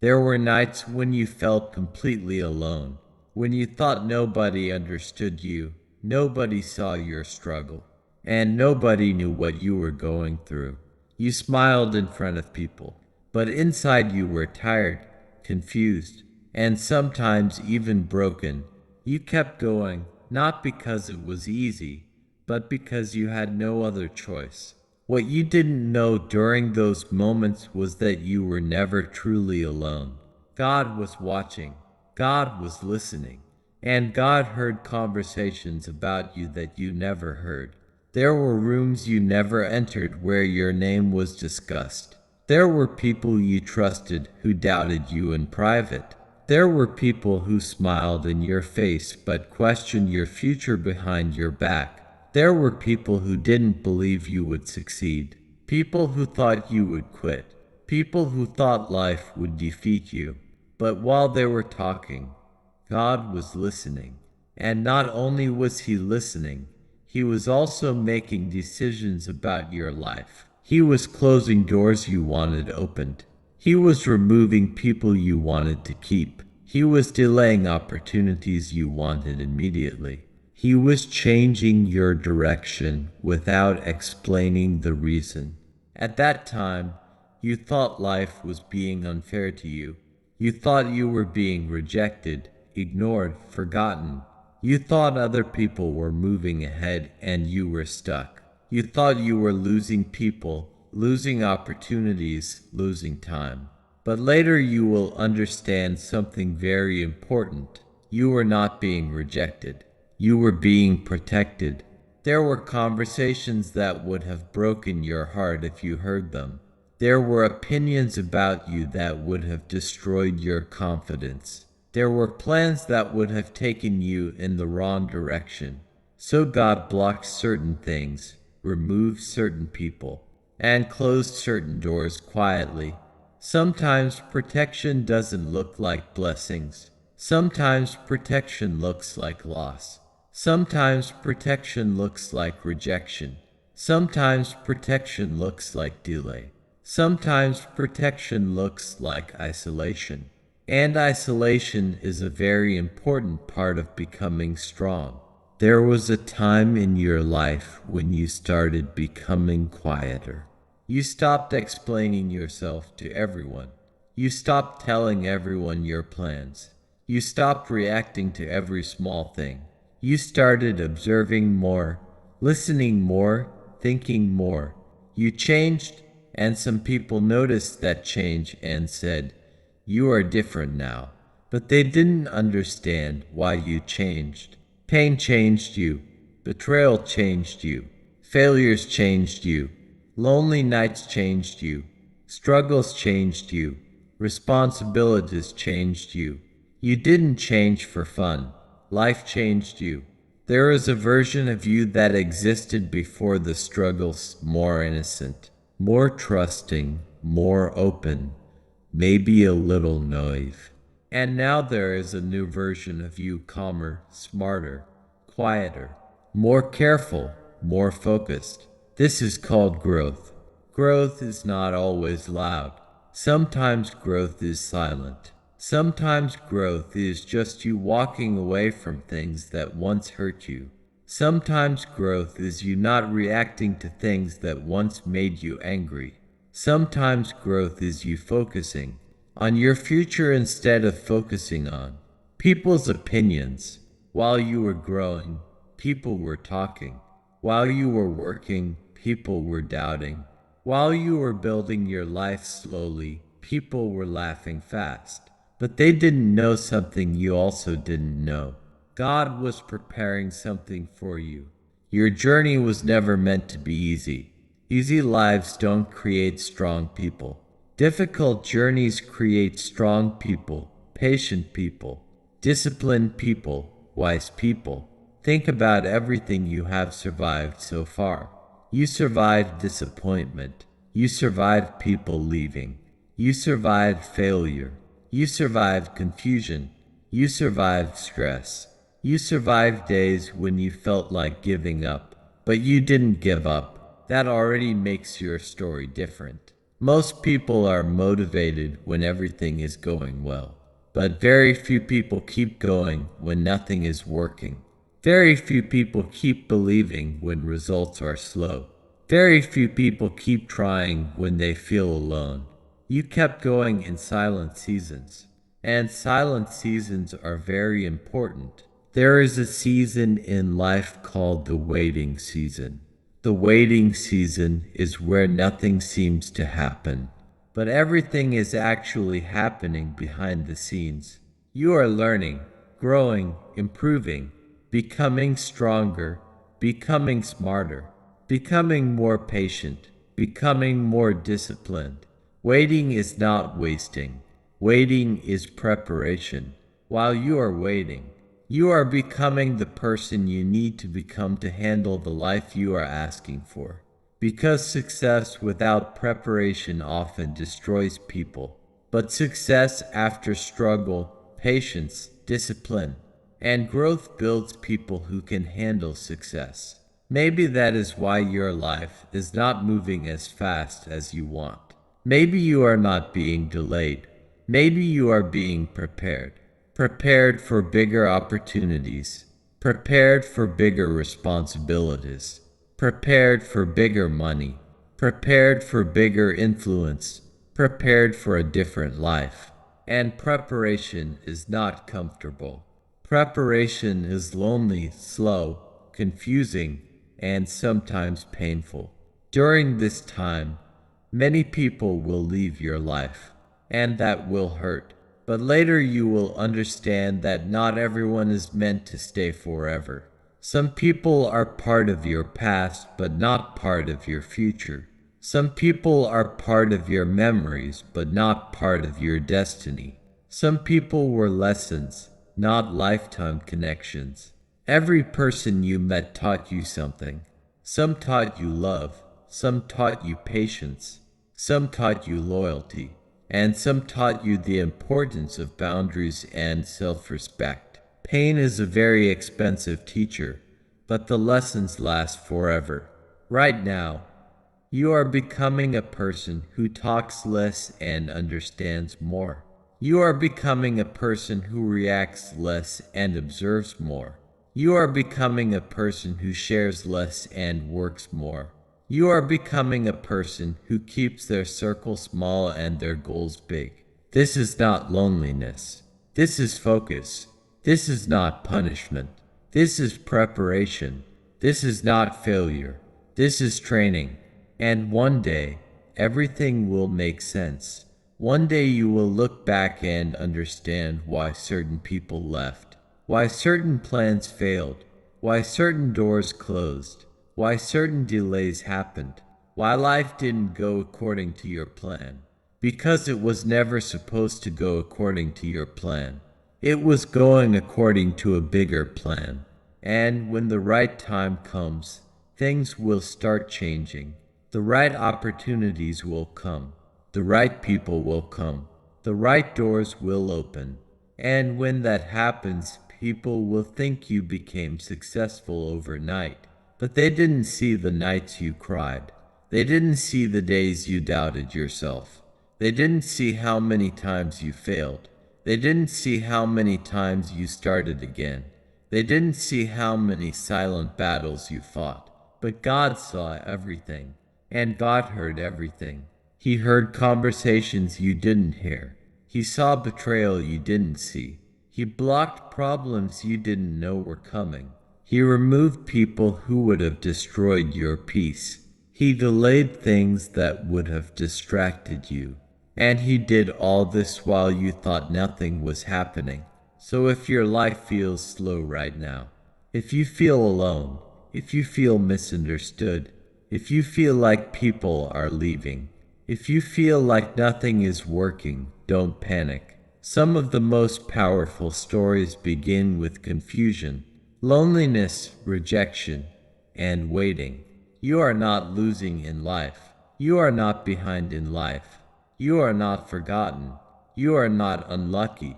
There were nights when you felt completely alone, when you thought nobody understood you, nobody saw your struggle, and nobody knew what you were going through. You smiled in front of people, but inside you were tired, confused, and sometimes even broken. You kept going, not because it was easy, but because you had no other choice. What you didn't know during those moments was that you were never truly alone. God was watching, God was listening, and God heard conversations about you that you never heard. There were rooms you never entered where your name was discussed. There were people you trusted who doubted you in private. There were people who smiled in your face but questioned your future behind your back. There were people who didn't believe you would succeed. People who thought you would quit. People who thought life would defeat you. But while they were talking, God was listening. And not only was He listening, He was also making decisions about your life. He was closing doors you wanted opened. He was removing people you wanted to keep. He was delaying opportunities you wanted immediately. He was changing your direction without explaining the reason. At that time, you thought life was being unfair to you. You thought you were being rejected, ignored, forgotten. You thought other people were moving ahead and you were stuck. You thought you were losing people, losing opportunities, losing time. But later you will understand something very important. You were not being rejected. You were being protected. There were conversations that would have broken your heart if you heard them. There were opinions about you that would have destroyed your confidence. There were plans that would have taken you in the wrong direction. So God blocked certain things, removed certain people, and closed certain doors quietly. Sometimes protection doesn't look like blessings. Sometimes protection looks like loss. Sometimes protection looks like rejection. Sometimes protection looks like delay. Sometimes protection looks like isolation. And isolation is a very important part of becoming strong. There was a time in your life when you started becoming quieter. You stopped explaining yourself to everyone. You stopped telling everyone your plans. You stopped reacting to every small thing. You started observing more, listening more, thinking more. You changed, and some people noticed that change and said, "You are different now." But they didn't understand why you changed. Pain changed you. Betrayal changed you. Failures changed you. Lonely nights changed you. Struggles changed you. Responsibilities changed you. You didn't change for fun. Life changed you. There is a version of you that existed before the struggles, more innocent, more trusting, more open, maybe a little naive. And now there is a new version of you, calmer, smarter, quieter, more careful, more focused. This is called growth. Growth is not always loud. Sometimes growth is silent. Sometimes growth is just you walking away from things that once hurt you. Sometimes growth is you not reacting to things that once made you angry. Sometimes growth is you focusing on your future instead of focusing on people's opinions. While you were growing, people were talking. While you were working, people were doubting. While you were building your life slowly, people were laughing fast. But they didn't know something you also didn't know. God was preparing something for you. Your journey was never meant to be easy. Easy lives don't create strong people. Difficult journeys create strong people, patient people, disciplined people, wise people. Think about everything you have survived so far. You survived disappointment. You survived people leaving. You survived failure. You survived confusion. You survived stress. You survived days when you felt like giving up, but you didn't give up. That already makes your story different. Most people are motivated when everything is going well, but very few people keep going when nothing is working. Very few people keep believing when results are slow. Very few people keep trying when they feel alone. You kept going in silent seasons, and silent seasons are very important. There is a season in life called the waiting season. The waiting season is where nothing seems to happen, but everything is actually happening behind the scenes. You are learning, growing, improving, becoming stronger, becoming smarter, becoming more patient, becoming more disciplined. Waiting is not wasting. Waiting is preparation. While you are waiting, you are becoming the person you need to become to handle the life you are asking for. Because success without preparation often destroys people. But success after struggle, patience, discipline, and growth builds people who can handle success. Maybe that is why your life is not moving as fast as you want. Maybe you are not being delayed. Maybe you are being prepared. Prepared for bigger opportunities. Prepared for bigger responsibilities. Prepared for bigger money. Prepared for bigger influence. Prepared for a different life. And preparation is not comfortable. Preparation is lonely, slow, confusing, and sometimes painful. During this time, many people will leave your life, and that will hurt. But later you will understand that not everyone is meant to stay forever. Some people are part of your past, but not part of your future. Some people are part of your memories, but not part of your destiny. Some people were lessons, not lifetime connections. Every person you met taught you something. Some taught you love, some taught you patience, some taught you loyalty, and some taught you the importance of boundaries and self-respect. Pain is a very expensive teacher, but the lessons last forever. Right now, you are becoming a person who talks less and understands more. You are becoming a person who reacts less and observes more. You are becoming a person who shares less and works more. You are becoming a person who keeps their circle small and their goals big. This is not loneliness. This is focus. This is not punishment. This is preparation. This is not failure. This is training. And one day, everything will make sense. One day you will look back and understand why certain people left, why certain plans failed, why certain doors closed, why certain delays happened, why life didn't go according to your plan. Because it was never supposed to go according to your plan. It was going according to a bigger plan. And when the right time comes, things will start changing. The right opportunities will come. The right people will come. The right doors will open. And when that happens, people will think you became successful overnight. But they didn't see the nights you cried. They didn't see the days you doubted yourself. They didn't see how many times you failed. They didn't see how many times you started again. They didn't see how many silent battles you fought. But God saw everything. And God heard everything. He heard conversations you didn't hear. He saw betrayal you didn't see. He blocked problems you didn't know were coming. He removed people who would have destroyed your peace. He delayed things that would have distracted you. And he did all this while you thought nothing was happening. So if your life feels slow right now, if you feel alone, if you feel misunderstood, if you feel like people are leaving, if you feel like nothing is working, don't panic. Some of the most powerful stories begin with confusion, loneliness, rejection, and waiting. You are not losing in life. You are not behind in life. You are not forgotten. You are not unlucky.